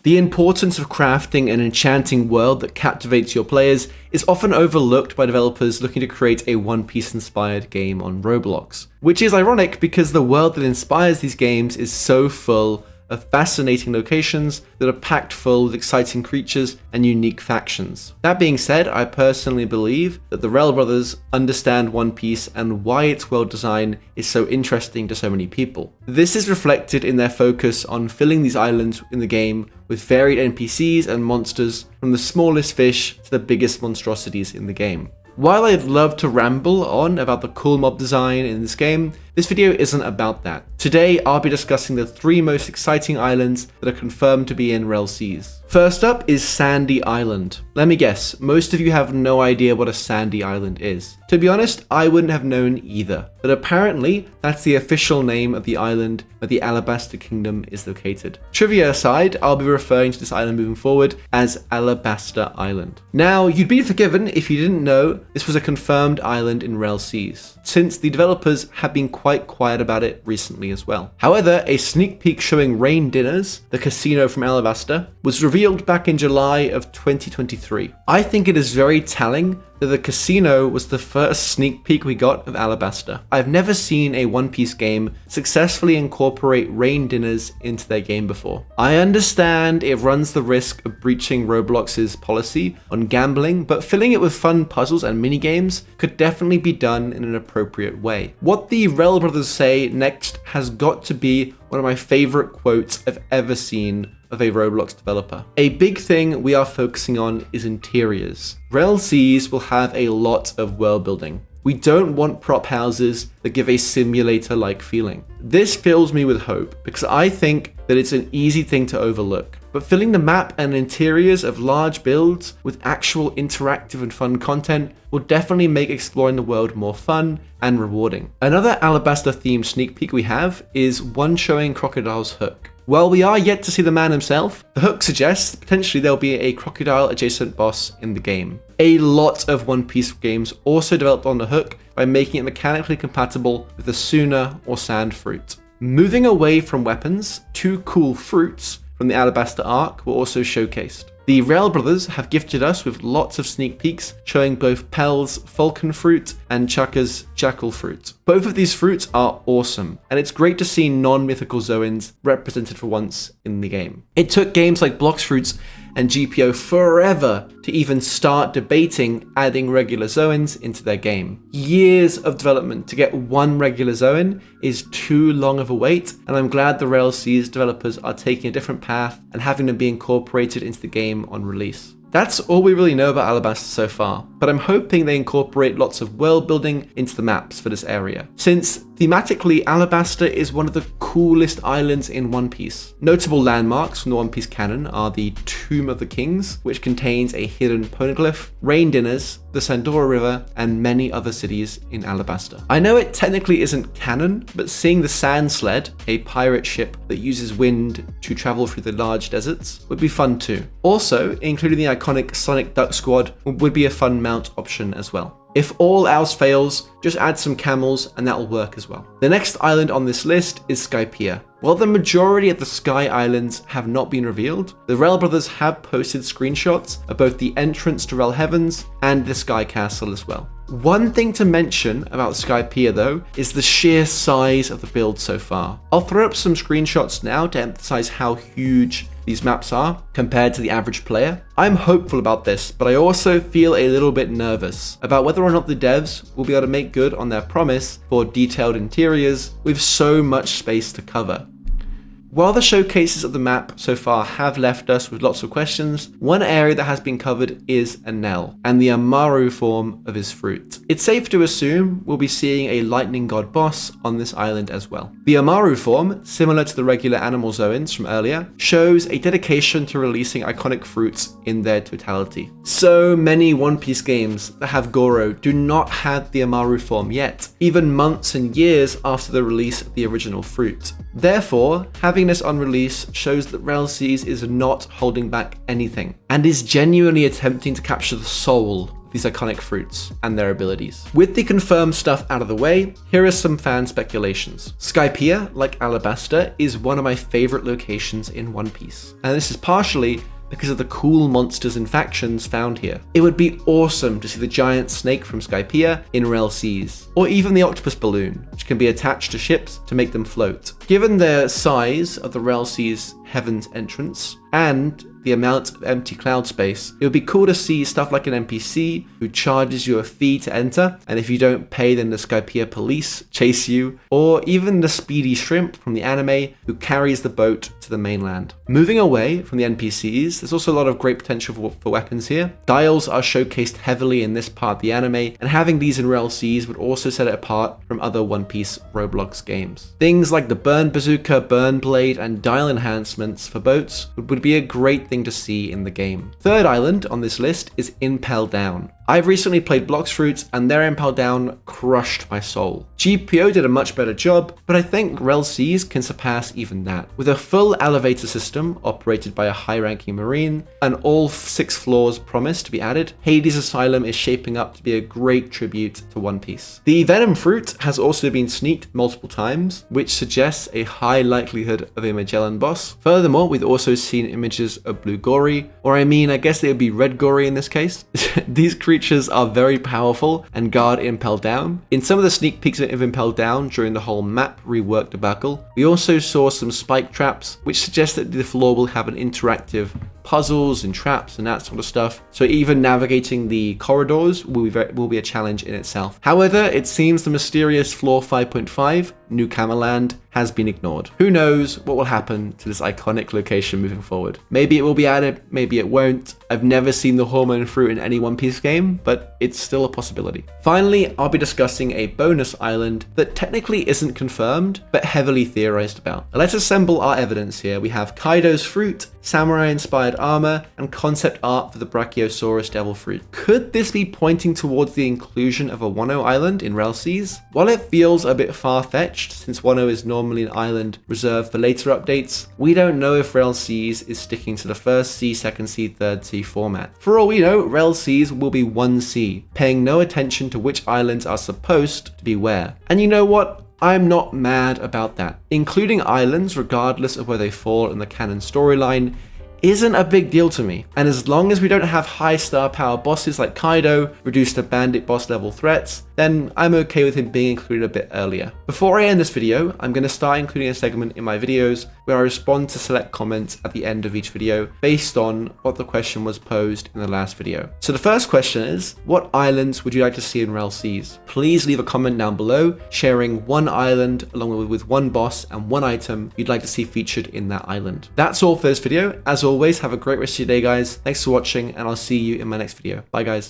The importance of crafting an enchanting world that captivates your players is often overlooked by developers looking to create a One Piece inspired game on Roblox, which is ironic because the world that inspires these games is so full of fascinating locations that are packed full of exciting creatures and unique factions. That being said, I personally believe that the Rell Brothers understand One Piece and why its world design is so interesting to so many people. This is reflected in their focus on filling these islands in the game with varied NPCs and monsters, from the smallest fish to the biggest monstrosities in the game. While I'd love to ramble on about the cool mob design in this game, this video isn't about that. Today, I'll be discussing the 3 most exciting islands that are confirmed to be in Rell Seas. First up is Sandy Island. Let me guess, most of you have no idea what a sandy island is. To be honest, I wouldn't have known either, but apparently that's the official name of the island where the Alabaster Kingdom is located. Trivia aside, I'll be referring to this island moving forward as Alabaster Island. Now, you'd be forgiven if you didn't know this was a confirmed island in Rell Seas, since the developers have been quite quiet about it recently as well. However, a sneak peek showing Rain Dinners, the casino from Alabaster, was revealed back in July of 2023. I think it is very telling that the casino was the first sneak peek we got of Alabaster. I've never seen a One Piece game successfully incorporate Rain Dinners into their game before. I understand it runs the risk of breaching Roblox's policy on gambling, but filling it with fun puzzles and minigames could definitely be done in an appropriate way. What the Rell Brothers say next has got to be one of my favorite quotes I've ever seen of a Roblox developer. A big thing we are focusing on is interiors. Rell Seas will have a lot of world building. We don't want prop houses that give a simulator-like feeling. This fills me with hope because I think that it's an easy thing to overlook. But filling the map and interiors of large builds with actual interactive and fun content will definitely make exploring the world more fun and rewarding. Another Alabaster-themed sneak peek we have is one showing Crocodile's hook. While we are yet to see the man himself, the hook suggests potentially there'll be a crocodile-adjacent boss in the game. A lot of One Piece games also developed on the hook by making it mechanically compatible with the Suna or sand fruit. Moving away from weapons, 2 cool fruits from the Alabaster arc were also showcased. The Rell Brothers have gifted us with lots of sneak peeks showing both Pell's falcon fruit and Chaka's jackal fruit. Both of these fruits are awesome, and it's great to see non-mythical Zoans represented for once in the game. It took games like Blox Fruits and GPO forever to even start debating adding regular Zoans into their game. Years of development to get one regular Zoan is too long of a wait, and I'm glad the Rell Seas developers are taking a different path and having them be incorporated into the game on release. That's all we really know about Alabaster so far, but I'm hoping they incorporate lots of world building into the maps for this area, since thematically Alabaster is one of the coolest islands in One Piece. Notable landmarks from the One Piece canon are the Tomb of the Kings, which contains a hidden poneglyph, Rain Dinners, the Sandora River, and many other cities in Alabaster. I know it technically isn't canon, but seeing the Sand Sled, a pirate ship that uses wind to travel through the large deserts, would be fun too. Also, including the iconic Sonic Duck Squad would be a fun mount option as well. If all else fails, just add some camels and that'll work as well. The next island on this list is Skypiea. While the majority of the Sky Islands have not been revealed, the Rell Brothers have posted screenshots of both the entrance to Rell Heavens and the Sky Castle as well. One thing to mention about Skypiea though is the sheer size of the build so far. I'll throw up some screenshots now to emphasize how huge these maps are compared to the average player. I'm hopeful about this, but I also feel a little bit nervous about whether or not the devs will be able to make good on their promise for detailed interiors with so much space to cover. While the showcases of the map so far have left us with lots of questions, one area that has been covered is Enel and the Amaru form of his fruit. It's safe to assume we'll be seeing a lightning god boss on this island as well. The Amaru form, similar to the regular animal Zoans from earlier, shows a dedication to releasing iconic fruits in their totality. So many One Piece games that have Goro do not have the Amaru form yet, even months and years after the release of the original fruit. Therefore, having this on release shows that Rell Seas is not holding back anything, and is genuinely attempting to capture the soul these iconic fruits and their abilities. With the confirmed stuff out of the way, here are some fan speculations. Skypiea, like Alabaster, is one of my favorite locations in One Piece, and this is partially because of the cool monsters and factions found here. It would be awesome to see the giant snake from Skypiea in Rell Seas, or even the octopus balloon, which can be attached to ships to make them float. Given the size of the Rell Seas Heaven's entrance, and the amount of empty cloud space, it would be cool to see stuff like an NPC who charges you a fee to enter, and if you don't pay, then the Skypiea police chase you, or even the speedy shrimp from the anime who carries the boat to the mainland. Moving away from the NPCs, there's also a lot of great potential for weapons here. Dials are showcased heavily in this part of the anime, and having these in Rell Seas would also set it apart from other One Piece Roblox games. Things like the burn bazooka, burn blade, and dial enhancements for boats would be a great thing to see in the game. Third island on this list is Impel Down. I've recently played Blox Fruits, and their Impel Down crushed my soul. GPO did a much better job, but I think Rell Seas can surpass even that. With a full elevator system operated by a high-ranking marine, and all 6 floors promised to be added, Hades Asylum is shaping up to be a great tribute to One Piece. The Venom Fruit has also been sneaked multiple times, which suggests a high likelihood of a Magellan boss. Furthermore, we've also seen images of Blue Gory, or I guess they would be Red Gory in this case. These creatures are very powerful and guard Impel Down. In some of the sneak peeks of Impel Down during the whole map rework debacle, we also saw some spike traps, which suggest that the floor will have an interactive puzzles and traps and that sort of stuff, so even navigating the corridors will be a challenge in itself. However, it seems the mysterious floor 5.5, New Camelland, has been ignored. Who knows what will happen to this iconic location moving forward. Maybe it will be added, maybe it won't. I've never seen the hormone fruit in any One Piece game, but it's still a possibility. Finally, I'll be discussing a bonus island that technically isn't confirmed, but heavily theorized about. Let's assemble our evidence here. We have Kaido's fruit, samurai-inspired armor, and concept art for the Brachiosaurus devil fruit. Could this be pointing towards the inclusion of a Wano Island in Rell Seas? While it feels a bit far-fetched, since Wano is normally an island reserved for later updates, we don't know if Rell Seas is sticking to the first sea, second sea, third sea format. For all we know, Rell Seas will be one sea, paying no attention to which islands are supposed to be where. And you know what? I'm not mad about that. Including islands, regardless of where they fall in the canon storyline, isn't a big deal to me. And as long as we don't have high star power bosses like Kaido, reduced to bandit boss level threats, then I'm okay with him being included a bit earlier. Before I end this video, I'm going to start including a segment in my videos where I respond to select comments at the end of each video based on what the question was posed in the last video. So the first question is, what islands would you like to see in Rell Seas? Please leave a comment down below sharing one island along with one boss and one item you'd like to see featured in that island. That's all for this video. As always, have a great rest of your day, guys. Thanks for watching, and I'll see you in my next video. Bye, guys.